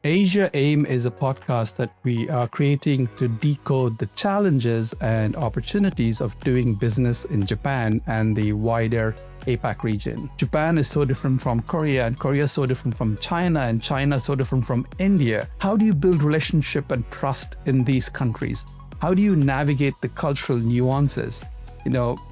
Asia AIM is a podcast that we are creating to decode the challenges and opportunities of doing business in Japan and the wider APAC region. Japan is so different from Korea, and Korea is so different from China, and China is so different from India. How do you build relationship and trust in these countries? How do you navigate the cultural nuances?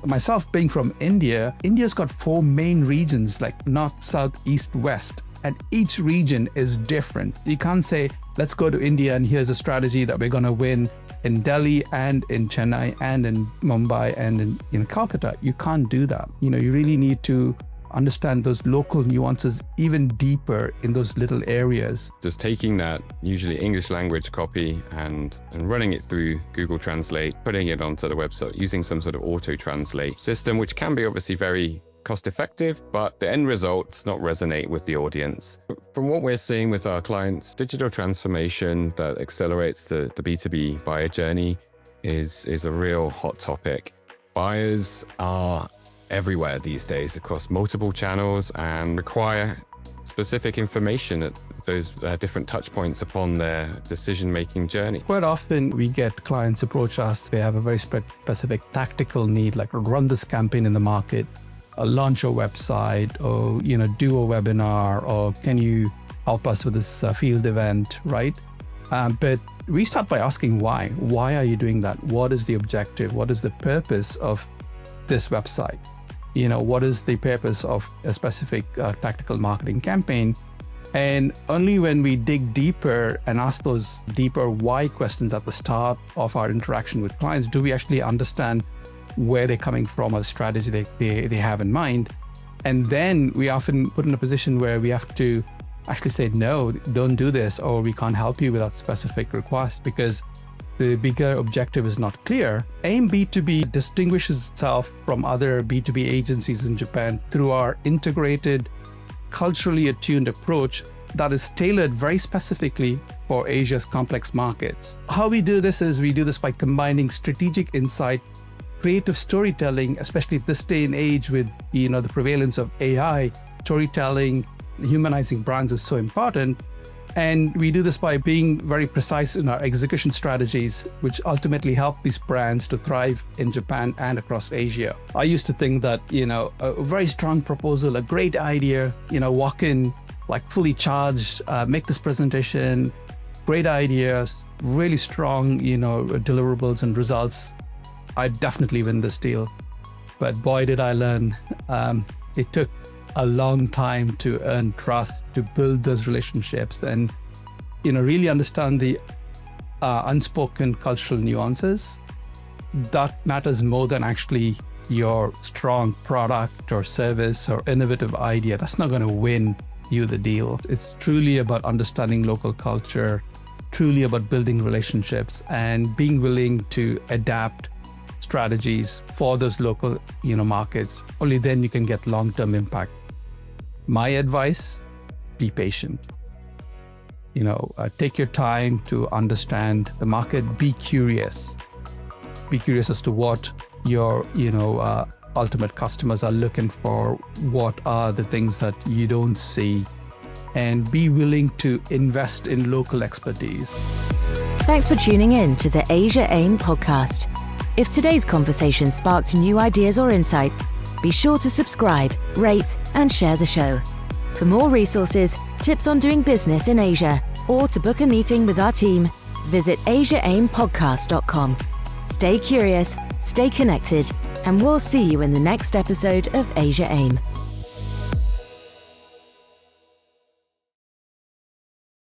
Myself being from India, India's got 4 main regions like north, south, east, west. And each region is different. You can't say, let's go to India and here's a strategy that we're going to win in Delhi and in Chennai and in Mumbai and in Calcutta. You can't do that. You really need to understand those local nuances even deeper in those little areas. Just taking that usually English language copy and running it through Google Translate, putting it onto the website, using some sort of auto-translate system, which can be obviously very cost-effective, but the end result does not resonate with the audience. From what we're seeing with our clients, digital transformation that accelerates the B2B buyer journey is a real hot topic. Buyers are everywhere these days across multiple channels and require specific information at those different touch points upon their decision-making journey. Quite often we get clients approach us, they have a very specific tactical need, like run this campaign in the market, launch a website, or do a webinar, or can you help us with this field event, right? But we start by asking why. Why are you doing that? What is the objective? What is the purpose of this website? What is the purpose of a specific tactical marketing campaign? And only when we dig deeper and ask those deeper why questions at the start of our interaction with clients do we actually understand where they're coming from or the strategy they have in mind. And then we often put in a position where we have to actually say, no, don't do this, or we can't help you with that specific request because the bigger objective is not clear. AIM B2B distinguishes itself from other B2B agencies in Japan through our integrated, culturally attuned approach that is tailored very specifically for Asia's complex markets. How we do this is we do this by combining strategic insight, creative storytelling, especially this day and age with the prevalence of AI. Storytelling, humanizing brands is so important. And we do this by being very precise in our execution strategies, which ultimately help these brands to thrive in Japan and across Asia. I used to think that, a very strong proposal, a great idea, walk in like fully charged, make this presentation, great ideas, really strong, deliverables and results. I'd definitely win this deal. But boy, did I learn. It took a long time to earn trust, to build those relationships and, really understand the unspoken cultural nuances. That matters more than actually your strong product or service or innovative idea. That's not going to win you the deal. It's truly about understanding local culture, truly about building relationships and being willing to adapt strategies for those local markets. Only then you can get long-term impact. My advice, be patient. Take your time to understand the market. Be curious as to what your ultimate customers are looking for, what are the things that you don't see, and be willing to invest in local expertise. Thanks for tuning in to the Asia AIM podcast. If today's conversation sparked new ideas or insight, be sure to subscribe, rate, and share the show. For more resources, tips on doing business in Asia, or to book a meeting with our team, visit asiaimpodcast.com. Stay curious, stay connected, and we'll see you in the next episode of Asia AIM.